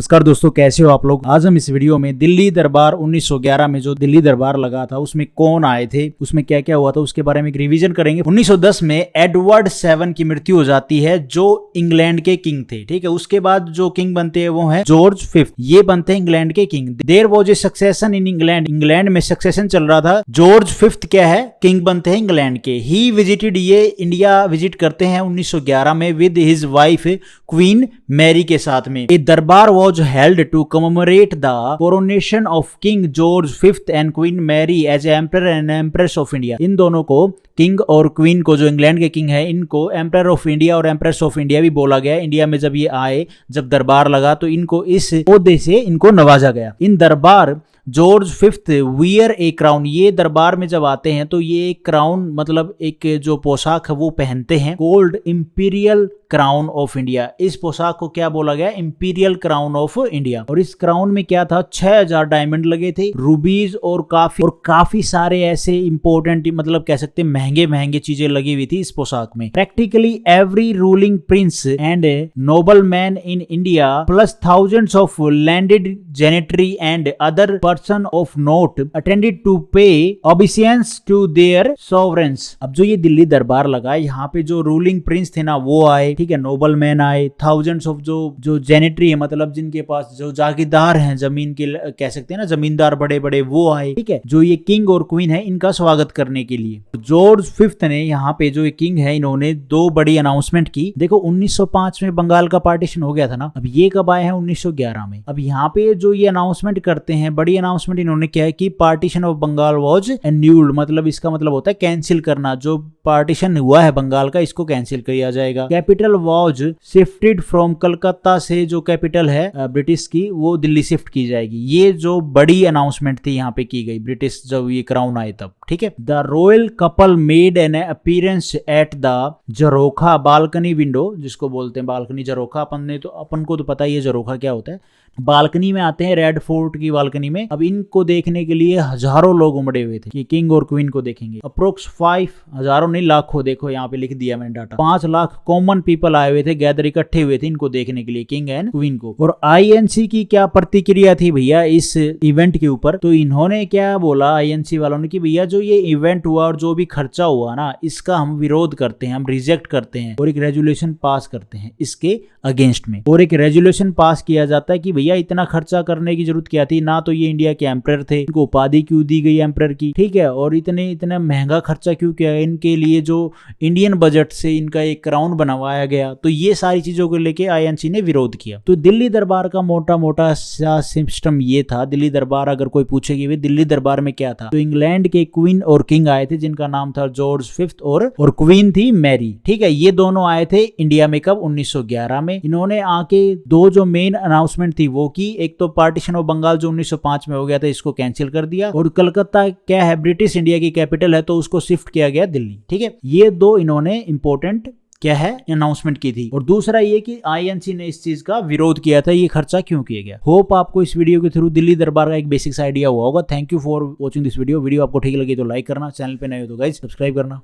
नमस्कार दोस्तों, कैसे हो आप लोग। आज हम इस वीडियो में दिल्ली दरबार 1911 में जो दिल्ली दरबार लगा था उसमें कौन आए थे, उसमें क्या क्या हुआ था, उसके बारे में एक रिवीजन करेंगे। 1910 में एडवर्ड 7 की मृत्यु हो जाती है जो इंग्लैंड के किंग थे। ठीक है, उसके बाद जो किंग बनते हैं वो है जॉर्ज 5। ये बनते हैं इंग्लैंड के king. There was a succession in England. England में सक्सेशन चल रहा था। जॉर्ज 5 क्या है, किंग बनते हैं इंग्लैंड के। ही विजिटेड, ये इंडिया विजिट करते हैं 1911 में with his wife Queen Mary के साथ में। ए दरबार was held to commemorate the coronation of King George V and Queen Mary as Emperor and Empress of India। इन दोनों को, किंग और क्वीन को, जो इंग्लैंड के किंग है, इनको एम्परर ऑफ इंडिया और एम्प्रेस ऑफ इंडिया भी बोला गया। इंडिया में जब ये आए, जब दरबार लगा तो इनको इस ओहदे से इनको नवाजा गया। इन दरबार जॉर्ज 5 वियर ए क्राउन। ये दरबार में जब आते हैं तो ये एक क्राउन, मतलब एक जो पोशाक है वो पहनते हैं, gold imperial crown of India. इस पोशाक को क्या बोला गया, इंपीरियल क्राउन ऑफ इंडिया। और इस क्राउन में क्या था, 6000 डायमंड लगे थे, रूबीज और काफी सारे ऐसे इंपॉर्टेंट, मतलब कह सकते हैं महंगे चीजें लगी हुई थी इस पोशाक में। Practically every ruling prince and nobleman in India plus thousands of landed gentry and other person of note attended to pay obedience to their sovereigns. अब जो ये दिल्ली दरबार लगा, यहाँ पे जो रूलिंग प्रिंस थे ना वो आए, ठीक है, नोबल मैन आए, थाउजेंड्स ऑफ जो जेनेटरी है, मतलब जिनके पास जो जागीरदार हैं, जमीन के कह सकते हैं ना, जमींदार बड़े बड़े, वो आए। ठीक है, जो ये किंग और क्वीन है इनका स्वागत करने के लिए। जॉर्ज 5 ने, यहाँ पे जो ये किंग है, इन्होंने 2 बड़ी अनाउंसमेंट की। देखो 1905 में बंगाल का पार्टीशन हो गया था ना, अब ये कब आए हैं, 1911 में। अब यहाँ पे जो ये अनाउंसमेंट करते हैं, बड़ी अनाउंसमेंट इन्होंने क्या है कि पार्टीशन ऑफ बंगाल वाज एन्यूल्ड, मतलब इसका मतलब होता है कैंसिल करना। जो पार्टीशन हुआ है बंगाल का, इसको कैंसिल किया जाएगा। Capital was shifted from Calcutta से, जो कैपिटल है ब्रिटिश की, वो दिल्ली शिफ्ट की जाएगी। ये जो बड़ी अनाउंसमेंट थी यहाँ पे की गई, ब्रिटिश जब ये क्राउन आए तब। ठीक है, the royal couple made an appearance at the jharokha balcony window, जिसको बोलते हैं बालकनी झरोखा। अपन को तो पता ही है झरोखा क्या होता है। बालकनी में आते हैं, रेड फोर्ट की बालकनी में। अब इनको देखने के लिए हजारों लोग उमड़े हुए थे कि किंग और क्वीन को देखेंगे। अप्रोक्स 5 हजारों नहीं, लाखों, देखो यहाँ पे लिख दिया मैंने डाटा, 5 लाख कॉमन पीपल आए हुए थे, गैदर इकट्ठे हुए थे इनको देखने के लिए, किंग एंड क्वीन को। और आईएनसी की क्या प्रतिक्रिया थी भैया इस इवेंट के ऊपर, तो इन्होंने क्या बोला आईएनसी वालों ने कि भैया जो ये इवेंट हुआ और जो भी खर्चा हुआ ना, इसका हम विरोध करते हैं, हम रिजेक्ट करते हैं और एक रेजोल्यूशन पास करते हैं इसके अगेंस्ट में। और एक रेजोल्यूशन पास किया जाता है कि भैया इतना खर्चा करने की जरूरत क्या थी, ना तो ये इंडिया के एम्परर थे, इनको उपाधि क्यों दी गई एम्परर की, ठीक है, और इतना महंगा खर्चा क्यों किया इनके लिए, जो इंडियन बजट से इनका एक क्राउन बनवाया गया। तो ये सारी चीजों को लेके आईएनसी ने विरोध किया। तो दिल्ली दरबार का मोटा सा सिस्टम ये था। दिल्ली दरबार, अगर कोई पूछे कि दिल्ली दरबार में क्या था, तो इंग्लैंड के क्वीन और किंग आए थे, जिनका नाम था जॉर्ज 5 और क्वीन थी मैरी। ठीक है, ये दोनों आए थे इंडिया में कब, 1911 में। इन्होंने आके 2 जो मेन अनाउंसमेंट थी वो की। एक तो पार्टीशन ऑफ बंगाल जो 1905 में हो गया था, इसको कैंसिल कर दिया। और कलकत्ता क्या है, ब्रिटिश इंडिया की कैपिटल है, तो उसको शिफ्ट किया गया दिल्ली। ठीक है, ये 2 इन्होंने इंपॉर्टेंट क्या है अनाउंसमेंट की थी। और दूसरा ये कि आईएनसी ने इस चीज का विरोध किया था, ये खर्चा क्यों किया गया। होप आपको इस वीडियो के थ्रू दिल्ली दरबार का एक बेसिक्स आइडिया हुआ होगा। Thank you for watching this video. Video आपको ठीक लगी तो लाइक करना, चैनल पे नए हो तो गाइस सब्सक्राइब करना।